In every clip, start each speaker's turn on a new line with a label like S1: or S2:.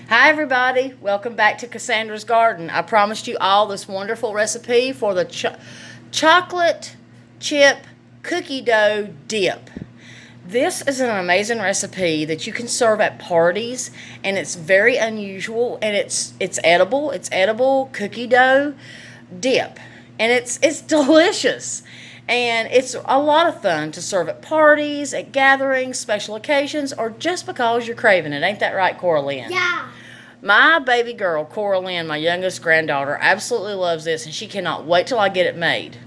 S1: Hi everybody, welcome back to Cassandra's Garden. I promised you all this wonderful recipe for the chocolate chip cookie dough dip. This is an amazing recipe that you can serve at parties, and it's very unusual, and it's edible. It's edible cookie dough dip, and it's delicious. And it's a lot of fun to serve at parties, at gatherings, special occasions, or just because you're craving it. Ain't that right, Coraline?
S2: Yeah.
S1: My baby girl, Coraline, my youngest granddaughter, absolutely loves this, and she cannot wait till I get it made.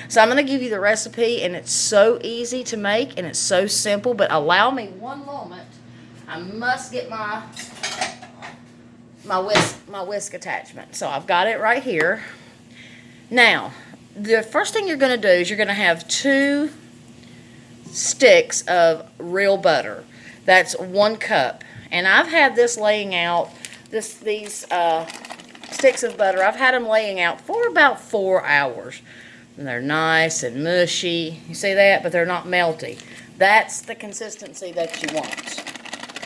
S1: So I'm going to give you the recipe, and it's so easy to make, and it's so simple, but allow me one moment. I must get my whisk attachment. So I've got it right here. Now, the first thing you're going to do is you're going to have 2 sticks of real butter. That's 1 cup. And I've had this laying out, these sticks of butter, I've had them laying out for about 4 hours. And they're nice and mushy. You see that? But they're not melty. That's the consistency that you want.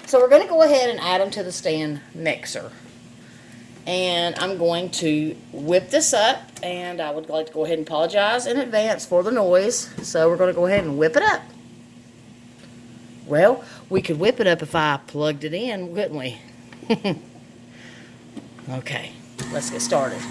S1: So we're going to go ahead and add them to the stand mixer. And I'm going to whip this up, and I would like to go ahead and apologize in advance for the noise. So we're going to go ahead and whip it up. Well, we could whip it up if I plugged it in, couldn't we? Okay, let's get started.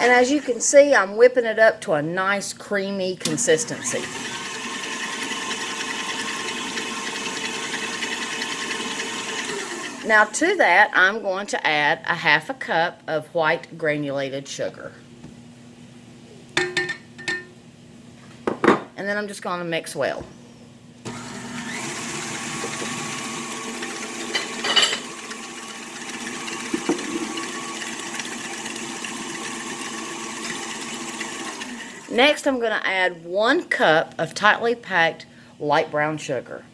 S1: And as you can see, I'm whipping it up to a nice creamy consistency. Now to that, I'm going to add a 1/2 cup of white granulated sugar. And then I'm just going to mix well. Next, I'm going to add 1 cup of tightly packed light brown sugar.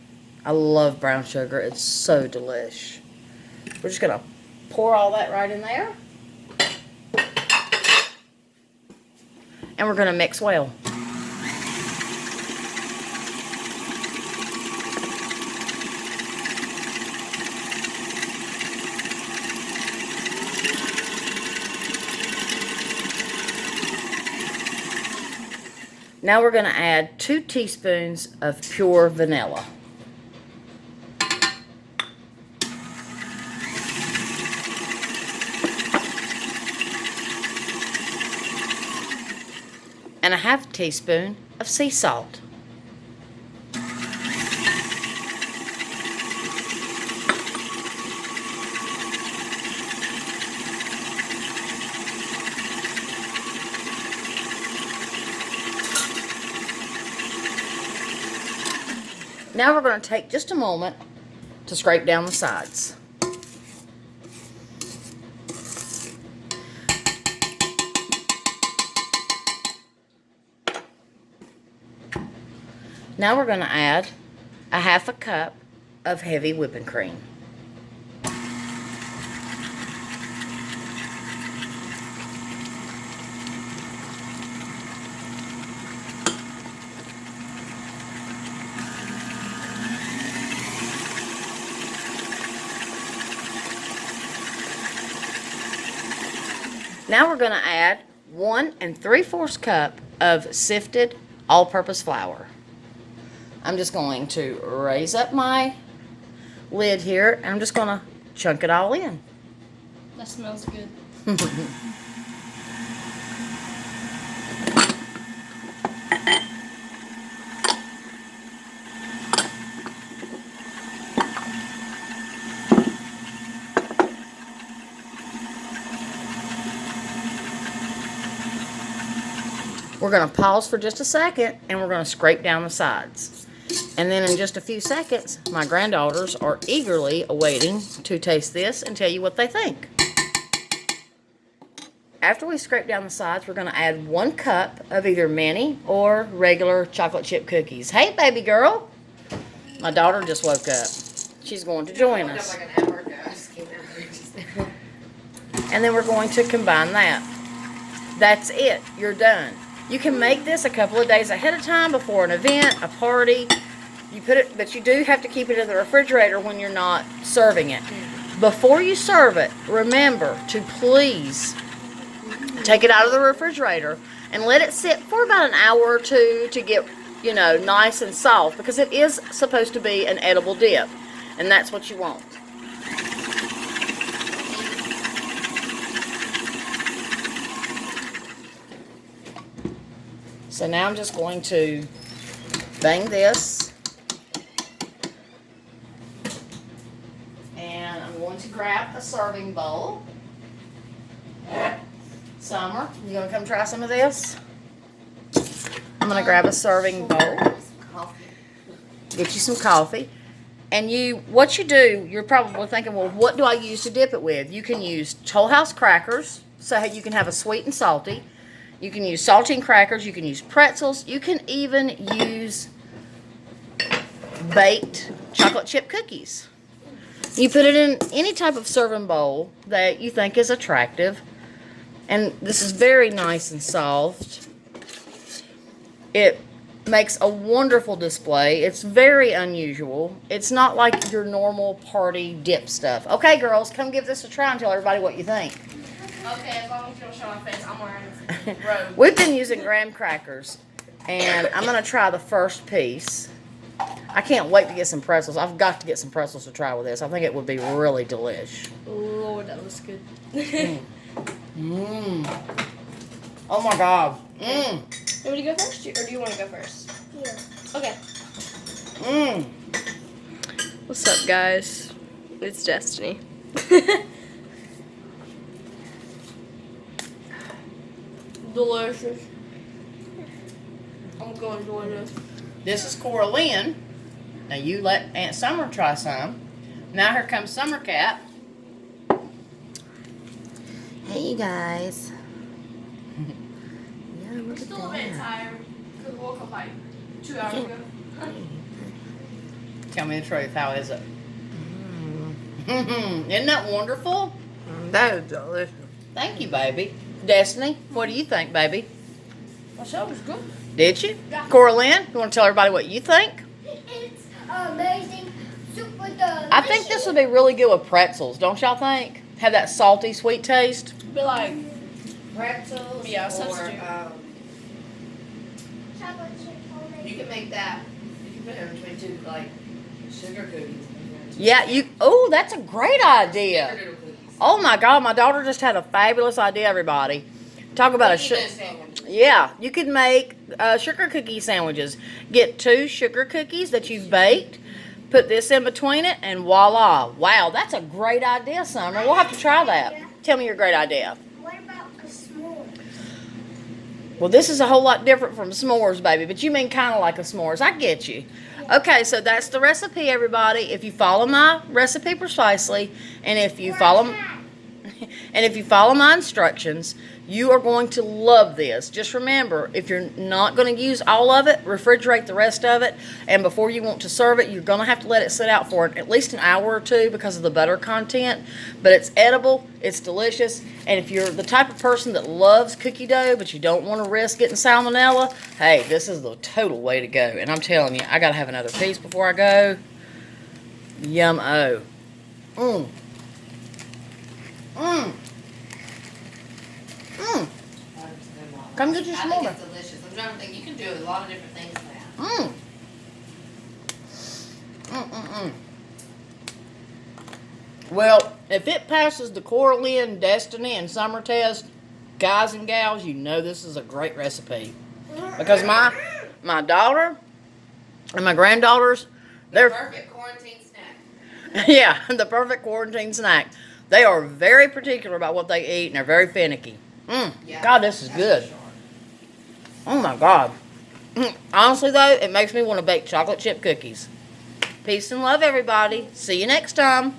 S1: I love brown sugar. It's so delish. We're just going to pour all that right in there. And we're going to mix well. Now we're going to add 2 teaspoons of pure vanilla. And a 1/2 teaspoon of sea salt. Now we're going to take just a moment to scrape down the sides. Now we're going to add a 1/2 cup of heavy whipping cream. Now we're going to add 1 3/4 cup of sifted all-purpose flour. I'm just going to raise up my lid here, and I'm just going to chunk it all in.
S2: That smells good.
S1: We're going to pause for just a second, and we're going to scrape down the sides. And then in just a few seconds, my granddaughters are eagerly awaiting to taste this and tell you what they think. After we scrape down the sides, we're going to add 1 cup of either mini or regular chocolate chip cookies. Hey, baby girl. My daughter just woke up. She's going to join us.
S3: Like an hour ago. I just came out.
S1: And then we're going to combine that. That's it. You're done. You can make this a couple of days ahead of time before an event, a party. You put it, but you do have to keep it in the refrigerator when you're not serving it. Before you serve it, remember to please take it out of the refrigerator and let it sit for about an hour or two to get, nice and soft, because it is supposed to be an edible dip, and that's what you want. So now I'm just going to bang this, and I'm going to grab a serving bowl. Summer, you gonna come try some of this? I'm gonna grab a serving bowl, get you some coffee, and what you do, you're probably thinking, well, what do I use to dip it with? You can use Toll House crackers, so you can have a sweet and salty. You can use saltine crackers, you can use pretzels, you can even use baked chocolate chip cookies. You put it in any type of serving bowl that you think is attractive. And this is very nice and soft. It makes a wonderful display. It's very unusual. It's not like your normal party dip stuff. Okay, girls, come give this a try and tell everybody what you think.
S2: Okay, as long as you don't show my face, I'm wearing this robe.
S1: We've been using graham crackers, and I'm going to try the first piece. I can't wait to get some pretzels. I've got to get some pretzels to try with this. I think it would be really delish.
S2: Lord, that looks good.
S1: Oh my God.
S2: You want me to go first, or do you want to go first?
S3: Yeah.
S2: Okay.
S4: What's up, guys? It's Destiny.
S2: Delicious. I'm going to enjoy this.
S1: This is Cora Lynn. Now you let Aunt Summer try some. Now here comes Summer Cat. Hey, you guys. Yeah, look at
S2: Still a bit
S1: that.
S2: tired because I woke up like 2 hours ago.
S1: Tell me the truth. How is it? Isn't that wonderful?
S3: That is delicious.
S1: Thank you, baby. Destiny, what do you think, baby?
S2: My show was good.
S1: Did you?
S2: Yeah.
S1: Cora Lynn, you want to tell everybody what you think?
S5: It's amazing, super delicious.
S1: I think this would be really good with pretzels, don't y'all think? Have that salty, sweet taste.
S2: Be like,
S3: Pretzels.
S2: Yeah,
S3: or,
S2: substitute.
S5: Chocolate chip homemade.
S3: You can make that. You can put it in between two, like sugar cookies.
S1: Yeah, oh, that's a great idea.
S3: Sugar cookies.
S1: Oh my God, my daughter just had a fabulous idea, everybody. Talk about a
S3: Cookie dough sandwich.
S1: Yeah, you could make sugar cookie sandwiches. Get 2 sugar cookies that you've baked, put this in between it, and voila. Wow, that's a great idea, Summer. We'll have to try that. Tell me your great idea.
S5: What about the s'mores?
S1: Well, this is a whole lot different from s'mores, baby, but you mean kind of like a s'mores. I get you. Okay, so that's the recipe, everybody. If you follow my recipe precisely, and if you follow my instructions, you are going to love this. Just remember, if you're not going to use all of it, refrigerate the rest of it, and before you want to serve it, you're going to have to let it sit out for at least an hour or two because of the butter content. But it's edible, it's delicious, and if you're the type of person that loves cookie dough but you don't want to risk getting salmonella, hey, this is the total way to go. And I'm telling you, I got to have another piece before I go. Yum-o. Mmm. Mmm. Mmm. Come get your
S3: I think
S1: s'more.
S3: it's delicious. I'm trying to think. You can do a lot of different things with that.
S1: Mmm. Mm-mm-mm. Well, if it passes the Cora Lynn, Destiny, and Summer test, guys and gals, you know this is a great recipe. Because my daughter and my granddaughters, they're
S3: Perfect quarantine snack.
S1: yeah, the perfect quarantine snack. They are very particular about what they eat, and they're very finicky.
S3: Yeah,
S1: God, this is
S3: that's
S1: good.
S3: for sure.
S1: Oh my God. Honestly, though, it makes me want to bake chocolate chip cookies. Peace and love, everybody. See you next time.